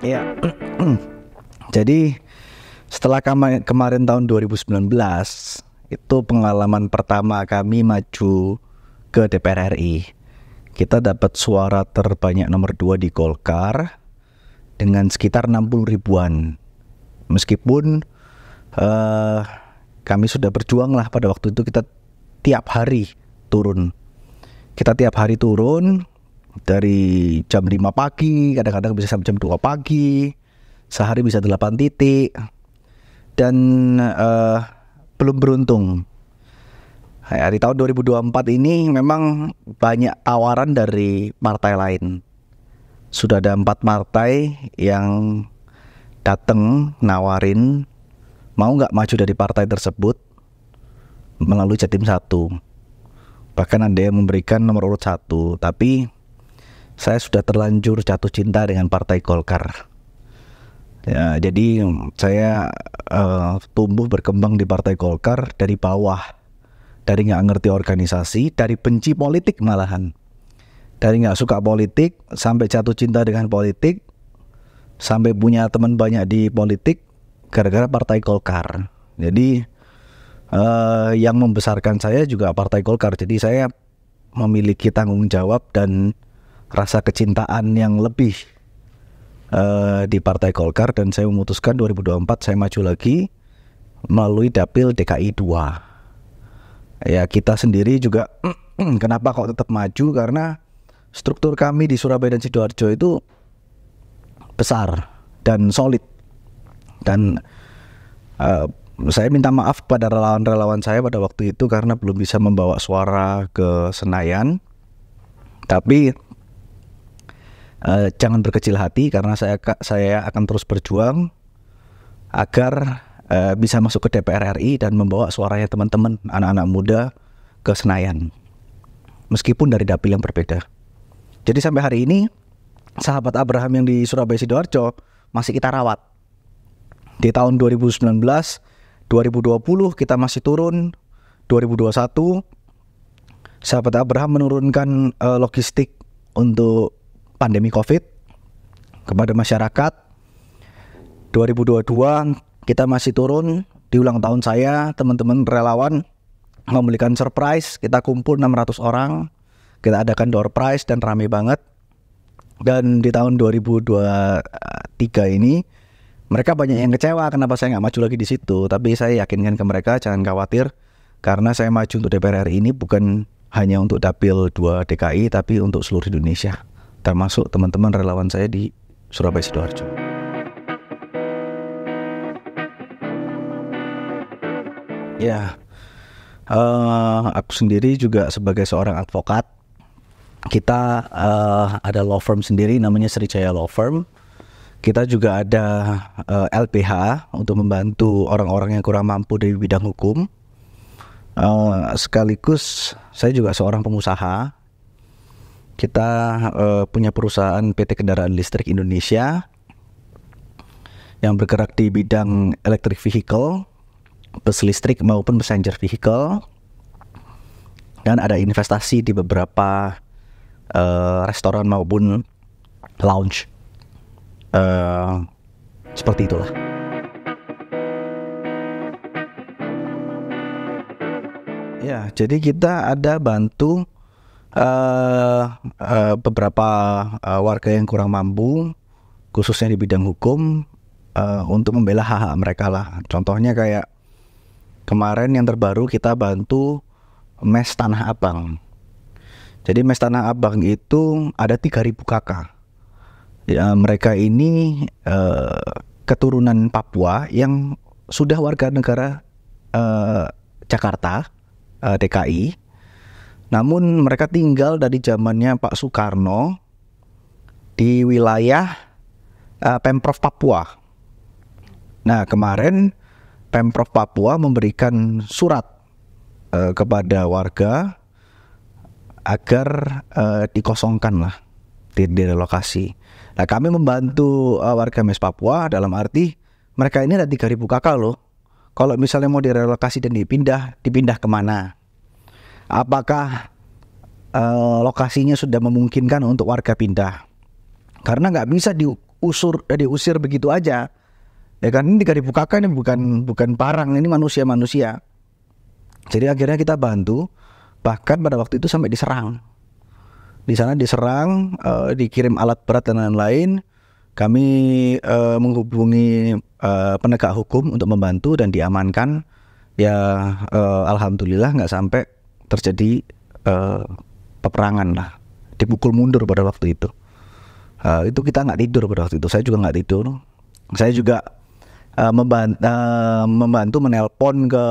Ya, jadi setelah kemarin tahun 2019 itu pengalaman pertama kami maju ke DPR RI. Kita dapat suara terbanyak nomor 2 di Golkar dengan sekitar 60 ribuan. Meskipun kami sudah berjuang lah pada waktu itu, kita tiap hari turun. Dari jam 5 pagi, kadang-kadang bisa sampai jam 2 pagi, sehari bisa 8 titik. Dan belum beruntung. Di tahun 2024 ini memang banyak tawaran dari partai lain. Sudah ada 4 partai yang datang nawarin mau nggak maju dari partai tersebut melalui Jatim 1. Bahkan ada yang memberikan nomor urut 1, tapi saya sudah terlanjur jatuh cinta dengan Partai Golkar. Ya, jadi saya tumbuh berkembang di Partai Golkar dari bawah, dari nggak ngerti organisasi, dari benci politik malahan, dari nggak suka politik sampai jatuh cinta dengan politik, sampai punya teman banyak di politik gara-gara Partai Golkar. Jadi yang membesarkan saya juga Partai Golkar. Jadi saya memiliki tanggung jawab dan rasa kecintaan yang lebih di Partai Golkar, dan saya memutuskan 2024 saya maju lagi melalui Dapil DKI 2. Ya, kita sendiri juga kenapa kok tetap maju, karena struktur kami di Surabaya dan Sidoarjo itu besar dan solid. Dan saya minta maaf pada relawan-relawan saya pada waktu itu karena belum bisa membawa suara ke Senayan. Tapi jangan berkecil hati, karena saya akan terus berjuang agar bisa masuk ke DPR RI dan membawa suaranya teman-teman anak-anak muda ke Senayan, meskipun dari dapil yang berbeda. Jadi sampai hari ini sahabat Abraham yang di Surabaya Sidoarjo masih kita rawat. Di tahun 2019, 2020 kita masih turun. 2021 sahabat Abraham menurunkan logistik untuk pandemi COVID kepada masyarakat. 2022 kita masih turun. Di ulang tahun saya, teman-teman relawan memberikan surprise. Kita kumpul 600 orang, kita adakan door prize dan rame banget. Dan di tahun 2023 ini mereka banyak yang kecewa kenapa saya nggak maju lagi di situ. Tapi saya yakinkan ke mereka, jangan khawatir, karena saya maju untuk DPR RI ini bukan hanya untuk Dapil 2 DKI, tapi untuk seluruh Indonesia, termasuk teman-teman relawan saya di Surabaya Sidoarjo. Ya, aku sendiri juga sebagai seorang advokat. Kita ada law firm sendiri namanya Srijaya Law Firm. Kita juga ada LPH untuk membantu orang-orang yang kurang mampu dari bidang hukum. Sekaligus saya juga seorang pengusaha. Kita punya perusahaan PT Kendaraan Listrik Indonesia yang bergerak di bidang electric vehicle, bus listrik maupun passenger vehicle. Dan ada investasi di beberapa restoran maupun lounge. Seperti itulah. Ya, jadi kita ada bantu beberapa warga yang kurang mampu, khususnya di bidang hukum, untuk membela hak-hak mereka lah. Contohnya kayak kemarin yang terbaru kita bantu mes Tanah Abang. Jadi mes Tanah Abang itu ada 3.000 kakak. Ya, mereka ini keturunan Papua yang sudah warga negara Jakarta, DKI. Namun mereka tinggal dari zamannya Pak Soekarno di wilayah Pemprov Papua. Nah, kemarin Pemprov Papua memberikan surat kepada warga agar dikosongkan lah, direlokasi. Nah, kami membantu warga MES Papua dalam arti mereka ini ada 3.000 kakak loh. Kalau misalnya mau direlokasi dan dipindah kemana? Apakah lokasinya sudah memungkinkan untuk warga pindah? Karena nggak bisa diusir begitu aja. Ya kan, ini 3.000 kakak ini bukan parang, ini manusia-manusia. Jadi akhirnya kita bantu, bahkan pada waktu itu sampai diserang. Di sana diserang, dikirim alat berat dan lain-lain. Kami menghubungi penegak hukum untuk membantu dan diamankan. Ya alhamdulillah nggak sampai terjadi peperangan lah, dipukul mundur pada waktu itu. Itu kita nggak tidur pada waktu itu. Saya juga nggak tidur. Saya juga membantu menelpon ke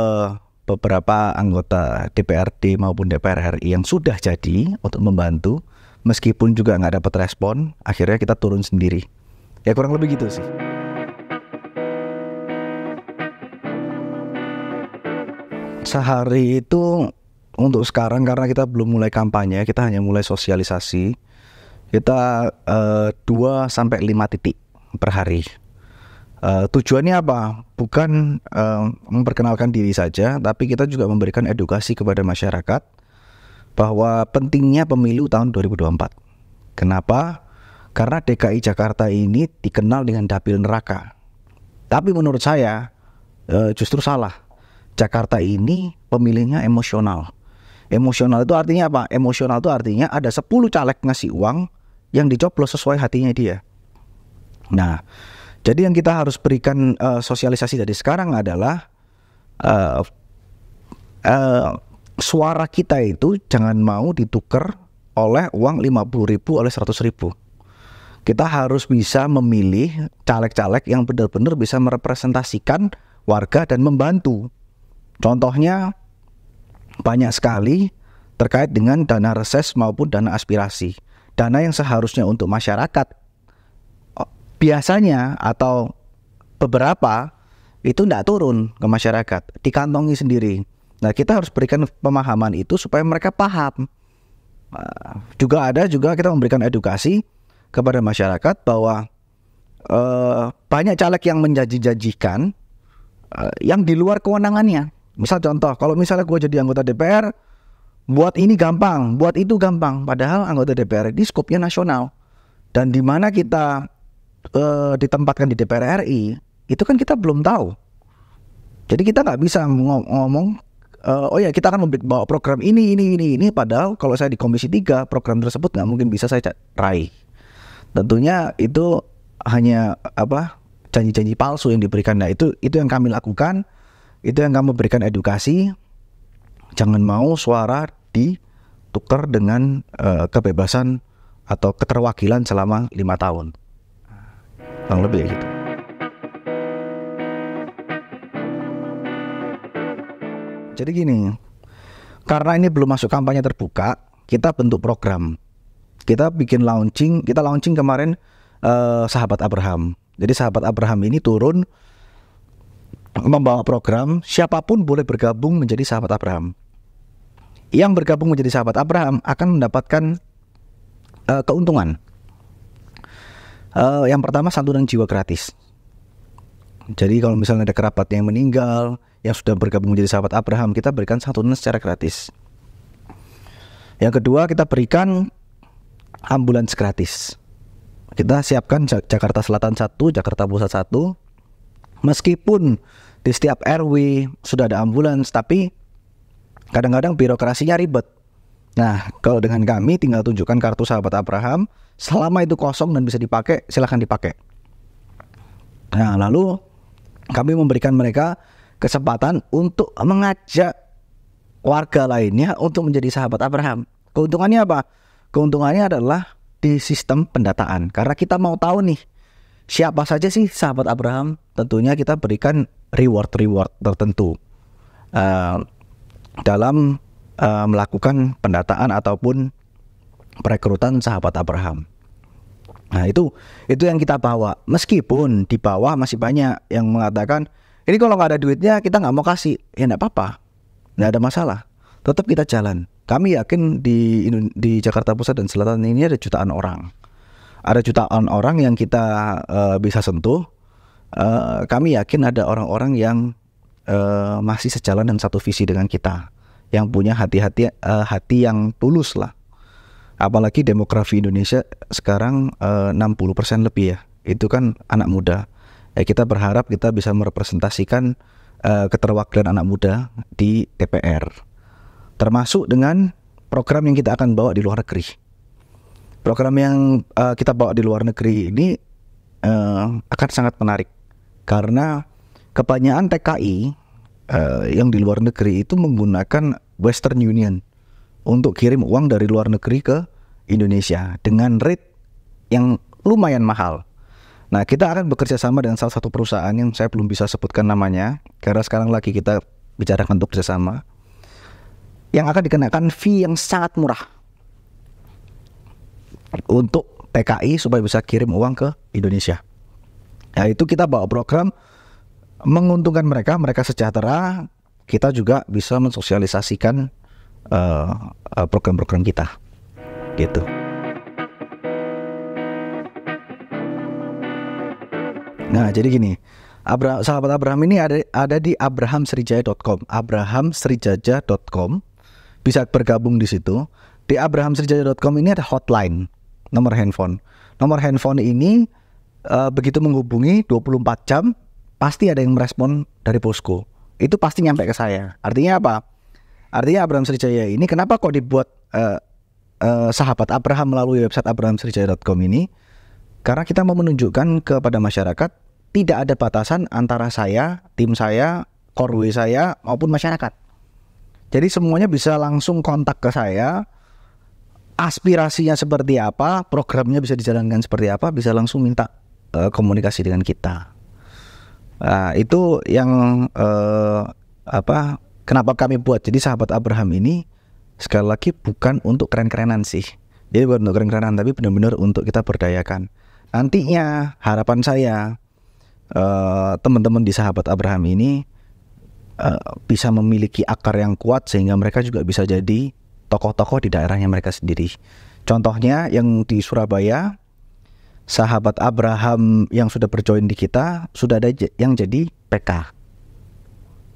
beberapa anggota DPRD maupun DPR RI yang sudah jadi untuk membantu. Meskipun juga nggak dapat respon, akhirnya kita turun sendiri. Ya kurang lebih gitu sih. Sehari itu untuk sekarang karena kita belum mulai kampanye, kita hanya mulai sosialisasi. Kita 2-5 titik per hari. Tujuannya apa? Bukan memperkenalkan diri saja, tapi kita juga memberikan edukasi kepada masyarakat bahwa pentingnya pemilu tahun 2024. Kenapa? Karena DKI Jakarta ini dikenal dengan dapil neraka. Tapi menurut saya justru salah. Jakarta ini pemilihnya emosional. Emosional itu artinya apa? Emosional itu artinya ada 10 caleg ngasih uang yang dicoblos sesuai hatinya dia. Nah, jadi yang kita harus berikan sosialisasi dari sekarang adalah suara kita itu jangan mau ditukar oleh uang 50.000 oleh 100.000. Kita harus bisa memilih caleg-caleg yang benar-benar bisa merepresentasikan warga dan membantu. Contohnya banyak sekali terkait dengan dana reses maupun dana aspirasi. Dana yang seharusnya untuk masyarakat biasanya atau beberapa itu tidak turun ke masyarakat, dikantongi sendiri. Nah, kita harus berikan pemahaman itu supaya mereka paham. Juga kita memberikan edukasi kepada masyarakat bahwa banyak caleg yang menjanji-janjikan yang di luar kewenangannya. Misal contoh, kalau misalnya gue jadi anggota DPR, buat ini gampang, buat itu gampang. Padahal anggota DPR ini skopnya nasional. Dan di mana kita ditempatkan di DPR RI, itu kan kita belum tahu. Jadi kita nggak bisa ngomong, oh ya kita akan membawa program ini. Padahal kalau saya di Komisi 3, program tersebut nggak mungkin bisa saya raih. Tentunya itu hanya janji-janji palsu yang diberikan. Nah, itu yang kami lakukan. Itu yang kami berikan edukasi. Jangan mau suara ditukar dengan kebebasan atau keterwakilan selama 5 tahun. Kurang lebih gitu. Jadi gini, karena ini belum masuk kampanye terbuka, kita bentuk program. Kita launching kemarin Sahabat Abraham. Jadi Sahabat Abraham ini turun membawa program, siapapun boleh bergabung menjadi Sahabat Abraham. Yang bergabung menjadi Sahabat Abraham akan mendapatkan keuntungan. Yang pertama, santunan jiwa gratis. Jadi kalau misalnya ada kerabat yang meninggal, yang sudah bergabung menjadi Sahabat Abraham, kita berikan santunan secara gratis. Yang kedua, kita berikan ambulans gratis. Kita siapkan Jakarta Selatan 1, Jakarta Pusat 1. Meskipun di setiap RW sudah ada ambulans, tapi kadang-kadang birokrasinya ribet. Nah, kalau dengan kami tinggal tunjukkan kartu Sahabat Abraham, selama itu kosong dan bisa dipakai, silakan dipakai. Nah, lalu kami memberikan mereka kesempatan untuk mengajak warga lainnya untuk menjadi Sahabat Abraham. Keuntungannya apa? Keuntungannya adalah di sistem pendataan. Karena kita mau tahu nih, siapa saja sih Sahabat Abraham. Tentunya kita berikan reward tertentu dalam melakukan pendataan ataupun perekrutan sahabat Abraham. Nah itu yang kita bawa. Meskipun di bawah masih banyak yang mengatakan ini kalau nggak ada duitnya kita nggak mau kasih. Ya nggak apa-apa, nggak ada masalah. Tetap kita jalan. Kami yakin di Jakarta Pusat dan Selatan ini ada jutaan orang. Ada jutaan orang yang kita bisa sentuh. Kami yakin ada orang-orang yang masih sejalan dan satu visi dengan kita, yang punya hati yang tulus lah. Apalagi demografi Indonesia sekarang 60% lebih ya, itu kan anak muda. Ya, kita berharap kita bisa merepresentasikan keterwakilan anak muda di DPR, termasuk dengan program yang kita akan bawa di luar negeri. Program yang kita bawa di luar negeri ini akan sangat menarik, karena kebanyakan TKI yang di luar negeri itu menggunakan Western Union untuk kirim uang dari luar negeri ke Indonesia dengan rate yang lumayan mahal. Nah, kita akan bekerja sama dengan salah satu perusahaan yang saya belum bisa sebutkan namanya, karena sekarang lagi kita bicarakan untuk kerjasama, yang akan dikenakan fee yang sangat murah untuk TKI supaya bisa kirim uang ke Indonesia. Nah, itu kita bawa program menguntungkan mereka sejahtera, kita juga bisa mensosialisasikan program-program kita, gitu. Nah, jadi gini, sahabat Abraham ini ada di abrahamsrijaya.com, abrahamsrijaya.com, bisa bergabung di situ. Di abrahamsrijaya.com ini ada hotline, nomor handphone. Nomor handphone ini begitu menghubungi 24 jam pasti ada yang merespon dari posko. Itu pasti nyampe ke saya. Artinya apa? Artinya Abraham Srijaya ini kenapa kok dibuat sahabat Abraham melalui website abrahamsrijaya.com ini? Karena kita mau menunjukkan kepada masyarakat tidak ada batasan antara saya, tim saya, korwe saya maupun masyarakat. Jadi semuanya bisa langsung kontak ke saya. Aspirasinya seperti apa, programnya bisa dijalankan seperti apa, bisa langsung minta komunikasi dengan kita. Nah, itu yang kenapa kami buat. Jadi sahabat Abraham ini sekali lagi bukan untuk keren-kerenan sih. Jadi bukan untuk keren-kerenan, tapi benar-benar untuk kita berdayakan. Nantinya harapan saya teman-teman di sahabat Abraham ini bisa memiliki akar yang kuat sehingga mereka juga bisa jadi tokoh-tokoh di daerahnya mereka sendiri. Contohnya yang di Surabaya, sahabat Abraham yang sudah berjoin di kita sudah ada yang jadi PK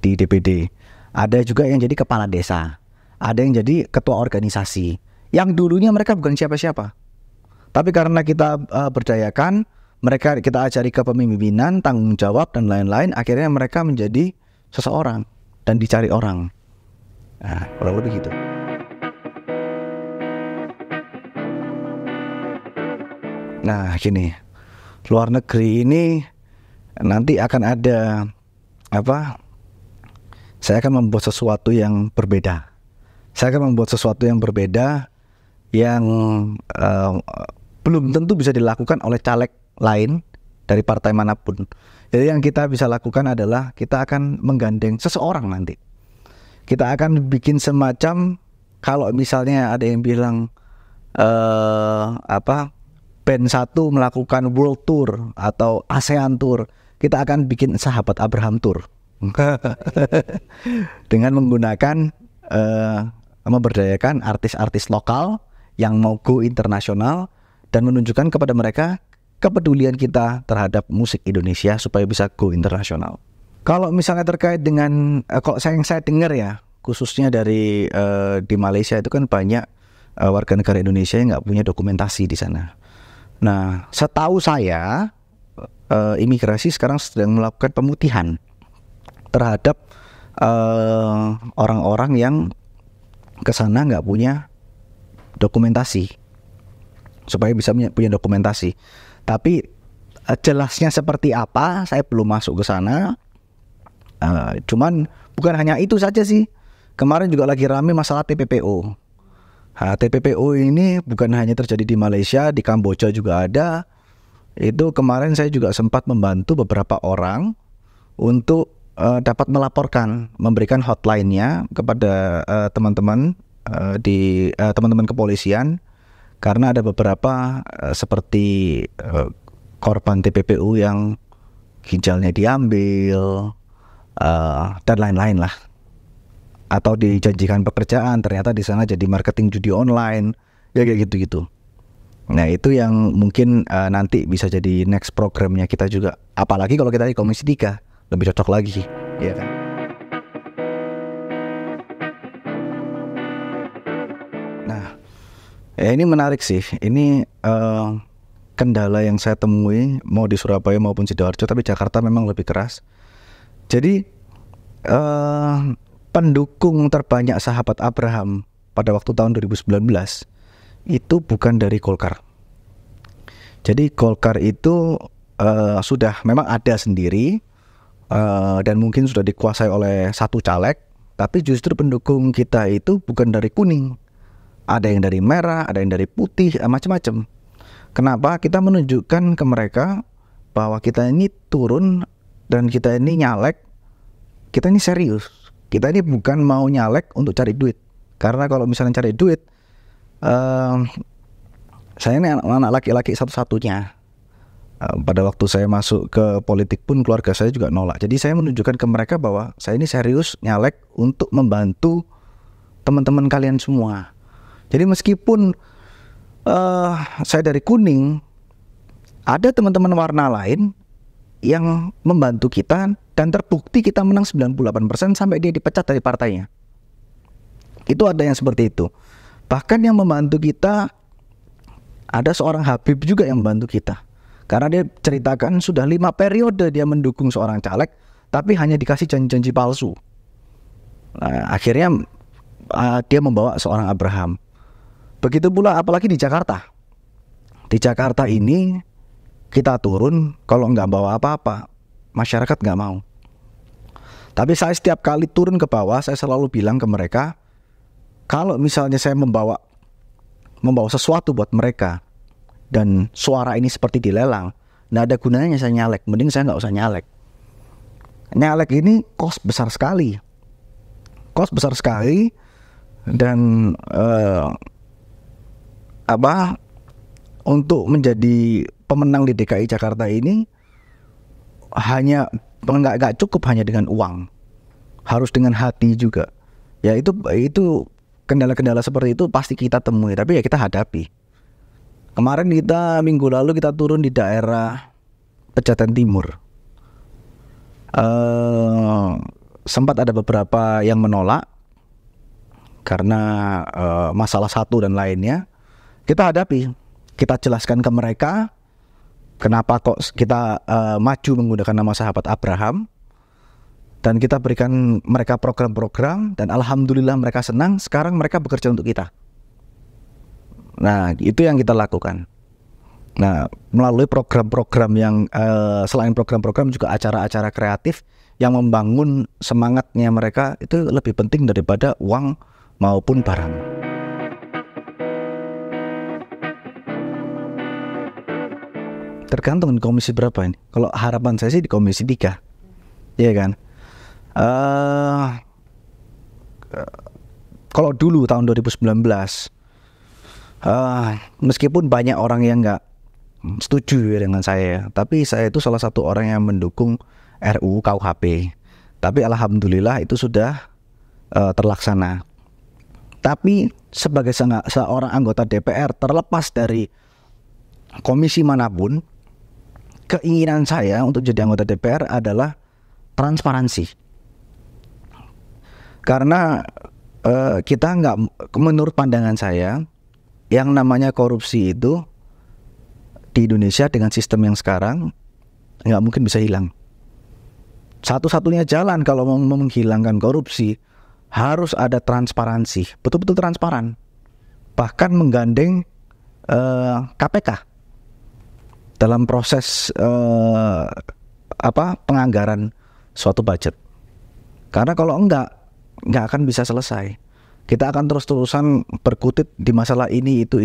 di DPD, ada juga yang jadi kepala desa, ada yang jadi ketua organisasi, yang dulunya mereka bukan siapa-siapa, tapi karena kita berdayakan mereka, kita ajari kepemimpinan, tanggung jawab dan lain-lain, akhirnya mereka menjadi seseorang dan dicari orang. Nah, kurang lebih gitu. Nah, gini, luar negeri ini nanti akan ada saya akan membuat sesuatu yang berbeda. Saya akan membuat sesuatu yang berbeda yang belum tentu bisa dilakukan oleh caleg lain dari partai manapun. Jadi yang kita bisa lakukan adalah kita akan menggandeng seseorang nanti. Kita akan bikin semacam, kalau misalnya ada yang bilang band satu melakukan world tour atau ASEAN tour, kita akan bikin sahabat Abraham tour dengan menggunakan memberdayakan artis-artis lokal yang mau go internasional dan menunjukkan kepada mereka kepedulian kita terhadap musik Indonesia supaya bisa go internasional. Kalau misalnya terkait dengan kalau saya dengar ya, khususnya dari di Malaysia itu kan banyak warga negara Indonesia yang nggak punya dokumentasi di sana. Nah, setahu saya imigrasi sekarang sedang melakukan pemutihan terhadap orang-orang yang ke sana nggak punya dokumentasi, supaya bisa punya dokumentasi. Tapi jelasnya seperti apa saya belum masuk ke sana. Cuman bukan hanya itu saja sih. Kemarin juga lagi rame masalah TPPO. TPPO ini bukan hanya terjadi di Malaysia, di Kamboja juga ada. Itu kemarin saya juga sempat membantu beberapa orang untuk dapat melaporkan, memberikan hotline-nya kepada teman-teman di teman-teman kepolisian, karena ada beberapa seperti korban TPPU yang ginjalnya diambil dan lain-lain lah, atau dijanjikan pekerjaan ternyata di sana jadi marketing judi online, ya kayak gitu-gitu. Nah itu yang mungkin nanti bisa jadi next programnya kita juga, apalagi kalau kita di Komisi 3 lebih cocok lagi, ya kan. Nah ya ini menarik sih, ini kendala yang saya temui mau di Surabaya maupun Sidoarjo, tapi Jakarta memang lebih keras. Jadi pendukung terbanyak sahabat Abraham pada waktu tahun 2019 itu bukan dari Golkar. Jadi Golkar itu sudah memang ada sendiri dan mungkin sudah dikuasai oleh satu caleg, tapi justru pendukung kita itu bukan dari kuning. Ada yang dari merah, ada yang dari putih, macam-macam. Kenapa? Kita menunjukkan ke mereka bahwa kita ini turun dan kita ini nyalek, kita ini serius. Kita ini bukan mau nyalek untuk cari duit. Karena kalau misalnya cari duit, saya ini anak laki-laki satu-satunya. Pada waktu saya masuk ke politik pun keluarga saya juga nolak. Jadi saya menunjukkan ke mereka bahwa saya ini serius nyalek untuk membantu teman-teman kalian semua. Jadi meskipun saya dari kuning, ada teman-teman warna lain yang membantu kita dan terbukti kita menang 98% sampai dia dipecat dari partainya. Itu ada yang seperti itu. Bahkan yang membantu kita, ada seorang Habib juga yang membantu kita. Karena dia ceritakan sudah 5 periode dia mendukung seorang caleg, tapi hanya dikasih janji-janji palsu. Nah, akhirnya dia membawa seorang Abraham. Begitu pula apalagi di Jakarta. Di Jakarta ini kita turun, kalau nggak bawa apa-apa, masyarakat nggak mau. Tapi saya setiap kali turun ke bawah, saya selalu bilang ke mereka, kalau misalnya saya membawa sesuatu buat mereka dan suara ini seperti dilelang, nggak ada gunanya saya nyalek, mending saya nggak usah nyalek. Nyalek ini kos besar sekali, dan untuk menjadi pemenang di DKI Jakarta ini hanya nggak cukup hanya dengan uang, harus dengan hati juga. Ya itu kendala-kendala seperti itu pasti kita temui, tapi ya kita hadapi. Kemarin minggu lalu kita turun di daerah Pejaten Timur. Sempat ada beberapa yang menolak karena masalah satu dan lainnya. Kita hadapi, kita jelaskan ke mereka kenapa kok kita maju menggunakan nama sahabat Abraham. Dan kita berikan mereka program-program, dan alhamdulillah mereka senang. Sekarang mereka bekerja untuk kita. Nah itu yang kita lakukan. Nah melalui program-program yang selain program-program juga acara-acara kreatif yang membangun semangatnya mereka, itu lebih penting daripada uang maupun barang. Tergantung di komisi berapa ini. Kalau harapan saya sih di komisi 3, iya kan. Kalau dulu tahun 2019, meskipun banyak orang yang nggak setuju dengan saya, tapi saya itu salah satu orang yang mendukung RUU KUHP. Tapi alhamdulillah itu sudah terlaksana. Tapi sebagai seorang anggota DPR, terlepas dari komisi manapun, keinginan saya untuk jadi anggota DPR adalah transparansi. Karena kita nggak, menurut pandangan saya, yang namanya korupsi itu di Indonesia dengan sistem yang sekarang nggak mungkin bisa hilang. Satu-satunya jalan kalau mau menghilangkan korupsi harus ada transparansi, betul-betul transparan. Bahkan menggandeng KPK dalam proses penganggaran suatu budget. Karena kalau nggak akan bisa selesai. Kita akan terus-terusan berkutit di masalah ini itu.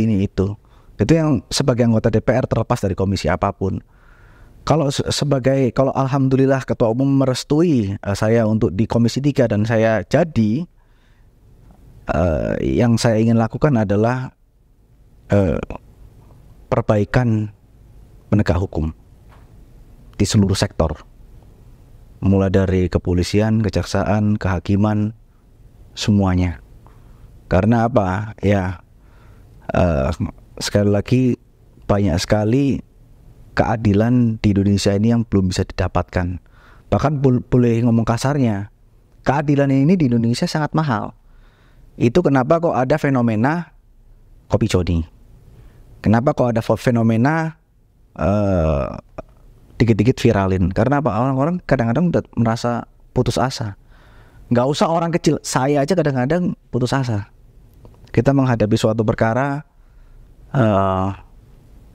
Itu yang sebagai anggota DPR terlepas dari komisi apapun. Kalau alhamdulillah ketua umum merestui saya untuk di Komisi 3 dan saya jadi, yang saya ingin lakukan adalah perbaikan penegak hukum di seluruh sektor, mulai dari kepolisian, kejaksaan, kehakiman, semuanya. Karena apa? Ya, sekali lagi banyak sekali keadilan di Indonesia ini yang belum bisa didapatkan. Bahkan boleh ngomong kasarnya, keadilan ini di Indonesia sangat mahal. Itu kenapa kok ada fenomena kopi Joni. Kenapa kok ada fenomena dikit-dikit viralin. Karena apa? Orang-orang kadang-kadang udah merasa putus asa. Nggak usah orang kecil, saya aja kadang-kadang putus asa. Kita menghadapi suatu perkara,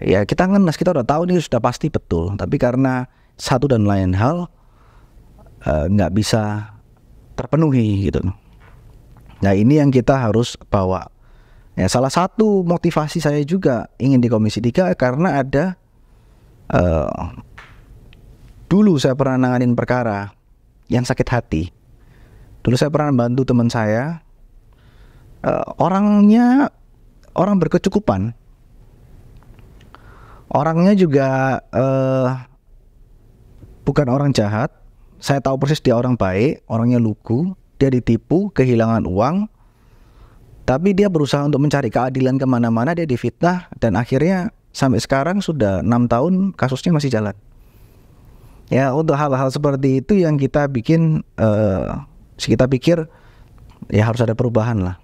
ya kita ngenes, kita udah tahu ini sudah pasti betul, tapi karena satu dan lain hal nggak bisa terpenuhi gitu. Nah ini yang kita harus bawa. Ya, salah satu motivasi saya juga ingin di Komisi 3 karena ada dulu saya pernah nanganin perkara yang sakit hati. Dulu saya pernah bantu teman saya, orangnya orang berkecukupan. Orangnya juga bukan orang jahat. Saya tahu persis dia orang baik, orangnya lugu. Dia ditipu, kehilangan uang. Tapi dia berusaha untuk mencari keadilan kemana-mana. Dia difitnah dan akhirnya sampai sekarang sudah 6 tahun kasusnya masih jalan. Ya untuk hal-hal seperti itu yang kita bikin, kita pikir ya harus ada perubahan lah.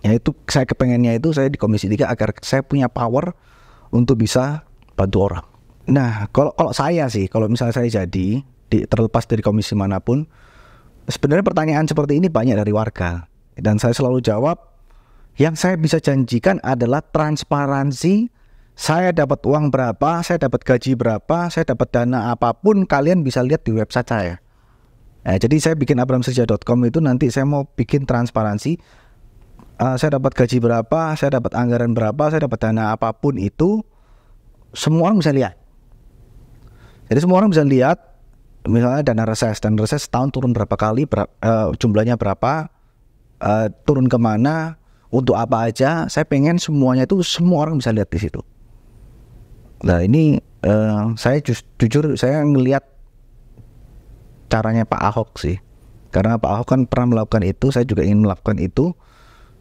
Ya itu saya kepengennya itu saya di Komisi 3 agar saya punya power untuk bisa bantu orang. Nah, kalau saya sih, kalau misalnya saya jadi terlepas dari komisi manapun, sebenarnya pertanyaan seperti ini banyak dari warga. Dan saya selalu jawab, yang saya bisa janjikan adalah transparansi. Saya dapat uang berapa, saya dapat gaji berapa, saya dapat dana apapun, kalian bisa lihat di website saya. Jadi saya bikin abramseja.com itu nanti saya mau bikin transparansi. Saya dapat gaji berapa, saya dapat anggaran berapa, saya dapat dana apapun itu, semua orang bisa lihat. Jadi semua orang bisa lihat, misalnya dana reses setahun turun berapa kali, jumlahnya berapa, turun kemana, untuk apa aja. Saya pengen semuanya itu semua orang bisa lihat di situ. Nah ini saya jujur saya ngelihat caranya Pak Ahok sih, karena Pak Ahok kan pernah melakukan itu, saya juga ingin melakukan itu.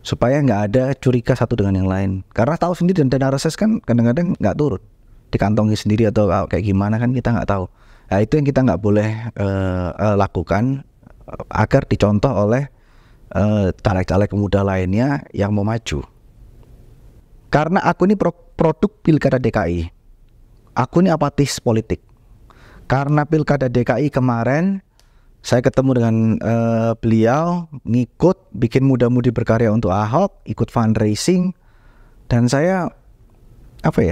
Supaya nggak ada curiga satu dengan yang lain. Karena tahu sendiri dana reses kan kadang-kadang nggak turun, dikantongi sendiri atau kayak gimana kan kita nggak tahu. Nah itu yang kita nggak boleh lakukan agar dicontoh oleh caleg-caleg muda lainnya yang mau maju. Karena aku ini produk Pilkada DKI, aku ini apatis politik. Karena Pilkada DKI kemarin saya ketemu dengan beliau, ngikut bikin muda-mudi berkarya untuk Ahok, ikut fundraising, dan saya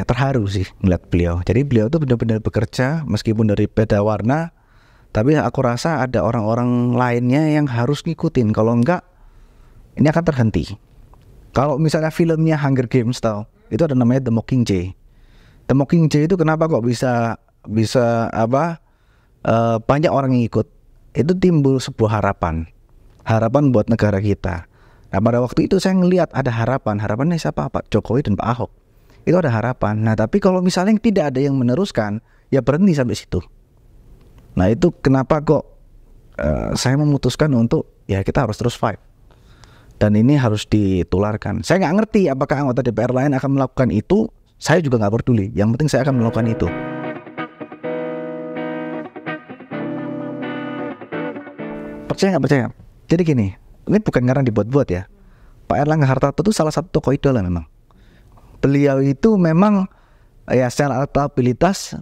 terharu sih melihat beliau. Jadi beliau tuh benar-benar bekerja meskipun dari beda warna, tapi aku rasa ada orang-orang lainnya yang harus ngikutin. Kalau enggak, ini akan terhenti. Kalau misalnya filmnya Hunger Games tahu, itu ada namanya The Mockingjay. The Mockingjay itu kenapa kok bisa banyak orang yang ikut? Itu timbul sebuah harapan buat negara kita. Nah pada waktu itu saya ngelihat ada harapannya siapa? Pak Jokowi dan Pak Ahok. Itu ada harapan. Nah tapi kalau misalnya tidak ada yang meneruskan, ya berhenti sampai situ. Nah itu kenapa kok saya memutuskan untuk ya kita harus terus fight. Dan ini harus ditularkan. Saya nggak ngerti apakah anggota DPR lain akan melakukan itu. Saya juga nggak peduli. Yang penting saya akan melakukan itu. Percaya nggak percaya? Jadi gini, ini bukan ngarang dibuat-buat ya. Pak Erlangga Hartarto itu salah satu tokoh idola memang. Beliau itu memang ya secara elektabilitas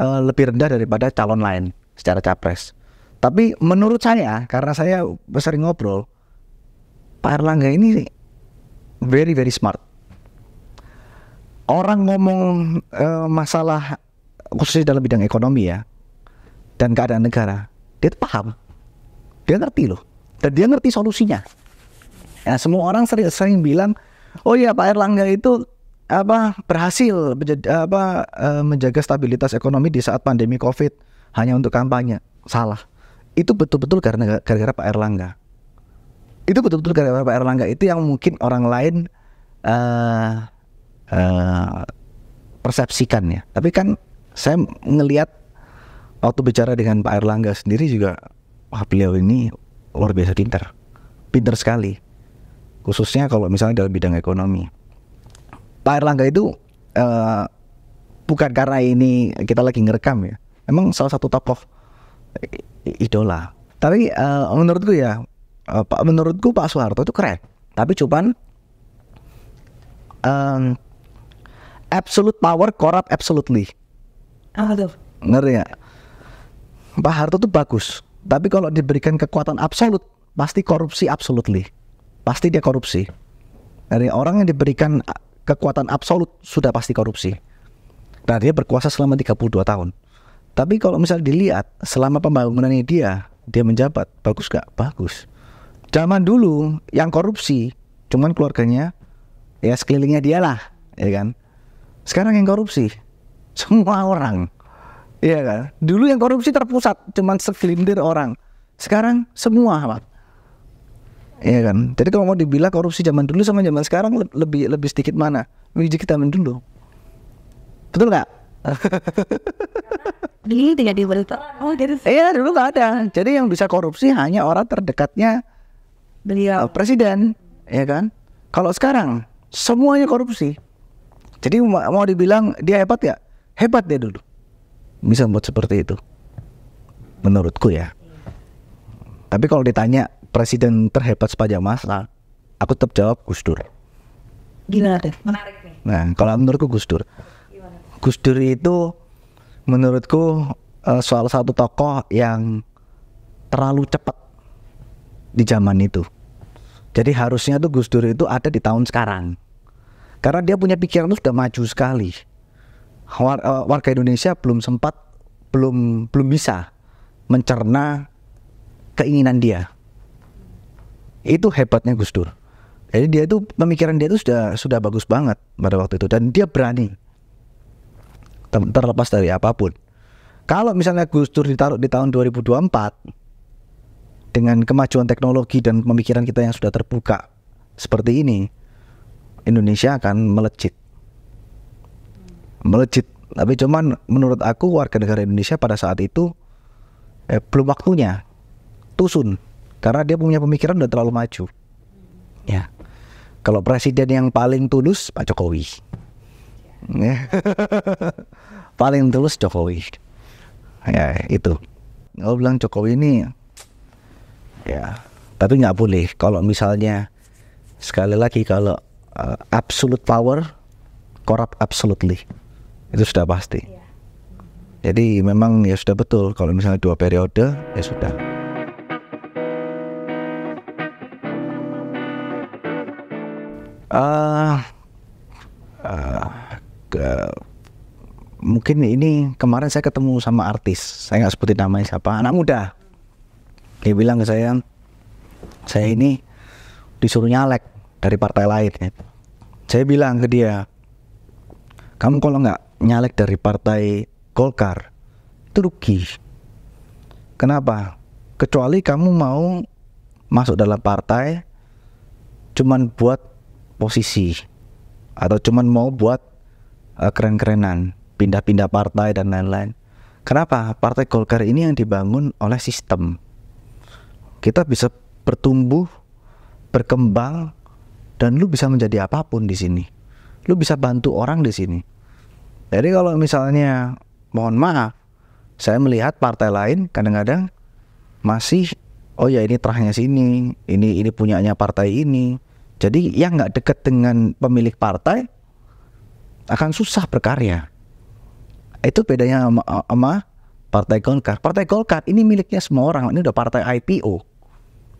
lebih rendah daripada calon lain secara capres. Tapi menurut saya, karena saya sering ngobrol, Pak Erlangga ini very very smart. Orang ngomong masalah khususnya dalam bidang ekonomi ya dan keadaan negara, dia paham. Dia ngerti loh, dan dia ngerti solusinya. Ya, semua orang sering bilang, oh ya Pak Erlangga itu berhasil menjaga stabilitas ekonomi di saat pandemi COVID hanya untuk kampanye. Salah. Itu betul-betul gara-gara Pak Erlangga. Itu betul-betul gara-gara Pak Erlangga. Itu yang mungkin orang lain persepsikan ya. Tapi kan saya ngelihat waktu bicara dengan Pak Erlangga sendiri juga, wah beliau ini luar biasa pintar sekali. Khususnya kalau misalnya dalam bidang ekonomi. Pak Erlangga itu bukan karena ini kita lagi ngerekam ya. Emang salah satu tokoh idola. Tapi menurutku Pak Soeharto itu keren. Tapi cuman absolute power corrupt absolutely. Ngerti ya? Pak Harto itu bagus. Tapi kalau diberikan kekuatan absolut, pasti korupsi absolutely. Pasti dia korupsi. Dari orang yang diberikan kekuatan absolut sudah pasti korupsi. Nah, dia berkuasa selama 32 tahun. Tapi kalau misalnya dilihat selama pembangunannya dia menjabat, bagus gak? Bagus. Zaman dulu yang korupsi cuman keluarganya, ya sekelilingnya dia lah, ya kan. Sekarang yang korupsi semua orang, ya kan. Dulu yang korupsi terpusat cuman segelintir orang. Sekarang semua, Pak. Iya kan. Jadi kalau mau dibilang korupsi zaman dulu sama zaman sekarang lebih sedikit mana? Lebih sedikit zaman dulu. Betul nggak? Dulu tidak diberitahu. Oh, jadi iya dulu nggak ada. Jadi yang bisa korupsi hanya orang terdekatnya beliau presiden, ya kan? Kalau sekarang semuanya korupsi. Jadi mau dibilang dia hebat ya? Hebat dia dulu. Bisa buat seperti itu. Menurutku ya. Tapi kalau ditanya presiden terhebat sepanjang masa, aku tetap jawab Gus Dur. Gimana deh? Menarik nih. Nah, kalau menurutku Gus Dur. Gimana? Gus Dur itu menurutku salah satu tokoh yang terlalu cepat di zaman itu. Jadi harusnya tuh Gus Dur itu ada di tahun sekarang. Karena dia punya pikiran itu sudah maju sekali. Warga Indonesia belum bisa mencerna keinginan dia. Itu hebatnya Gus Dur. Jadi dia itu pemikiran dia itu sudah bagus banget pada waktu itu dan dia berani terlepas dari apapun. Kalau misalnya Gus Dur ditaruh di tahun 2024 dengan kemajuan teknologi dan pemikiran kita yang sudah terbuka seperti ini, Indonesia akan melejit. Tapi cuman menurut aku warga negara Indonesia pada saat itu belum waktunya tusun. Karena dia punya pemikiran udah terlalu maju. Ya. Kalau presiden yang paling tulus Pak Jokowi. Paling tulus Jokowi. Ya, itu. Aku bilang Jokowi ini ya, tapi nggak boleh kalau misalnya sekali lagi kalau absolute power corrupt absolutely. Itu sudah pasti. Jadi memang ya sudah betul kalau misalnya 2 periode ya sudah. Mungkin ini kemarin saya ketemu sama artis, saya nggak sebutin namanya siapa, anak muda. Dia bilang ke saya ini disuruh nyalek dari partai lain. Saya bilang ke dia, kamu kalau nggak nyalek dari partai Golkar itu rugi. Kenapa? Kecuali kamu mau masuk dalam partai cuman buat posisi atau cuman mau buat keren-kerenan, pindah-pindah partai dan lain-lain. Kenapa? Partai Golkar ini yang dibangun oleh sistem. Kita bisa bertumbuh, berkembang, dan lu bisa menjadi apapun di sini. Lu bisa bantu orang di sini. Jadi kalau misalnya, mohon maaf, saya melihat partai lain kadang-kadang masih, oh ya ini terahnya sini, ini punyanya partai ini. Jadi yang nggak dekat dengan pemilik partai akan susah berkarya. Itu bedanya sama partai Golkar. Partai Golkar ini miliknya semua orang. Ini udah partai IPO.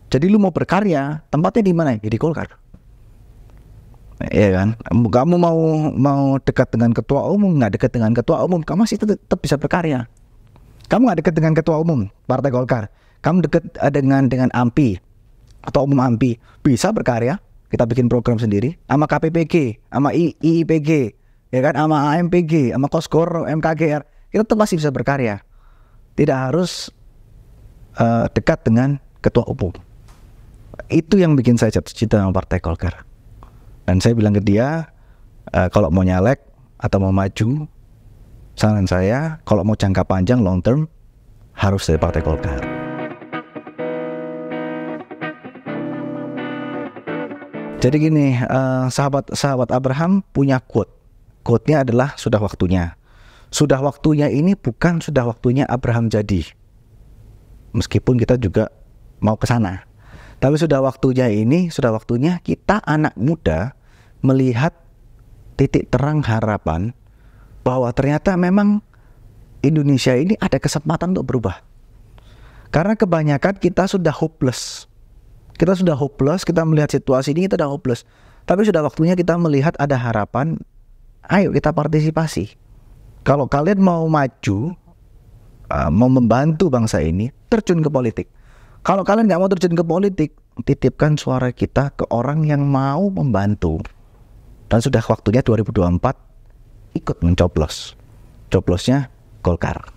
Jadi lu mau berkarya, tempatnya di mana? Di Golkar. Iya kan? Kamu mau dekat dengan ketua umum, nggak dekat dengan ketua umum, kamu masih tetap bisa berkarya. Kamu nggak dekat dengan ketua umum partai Golkar, kamu dekat dengan AMPI, ketua umum AMPI, bisa berkarya. kita bikin program sendiri, sama KPPG, sama IIPG, ya kan, sama AMPG, sama Kosgoro, MKGR, kita tetap masih bisa berkarya. Tidak harus dekat dengan ketua umum. Itu yang bikin saya jatuh cinta sama Partai Golkar. Dan saya bilang ke dia, kalau mau nyalek atau mau maju, saran saya, kalau mau jangka panjang, long term, harus dari Partai Golkar. Jadi gini, sahabat Abraham punya quote. Quote-nya adalah sudah waktunya. Sudah waktunya ini bukan sudah waktunya Abraham jadi. Meskipun kita juga mau ke sana. Tapi sudah waktunya ini, sudah waktunya kita anak muda melihat titik terang harapan bahwa ternyata memang Indonesia ini ada kesempatan untuk berubah. Karena kebanyakan kita sudah hopeless. Kita sudah hopeless, kita melihat situasi ini kita sudah hopeless. Tapi sudah waktunya kita melihat ada harapan, ayo kita partisipasi. Kalau kalian mau maju, mau membantu bangsa ini, terjun ke politik. Kalau kalian nggak mau terjun ke politik, titipkan suara kita ke orang yang mau membantu. Dan sudah waktunya 2024 ikut mencoblos. Coblosnya Golkar.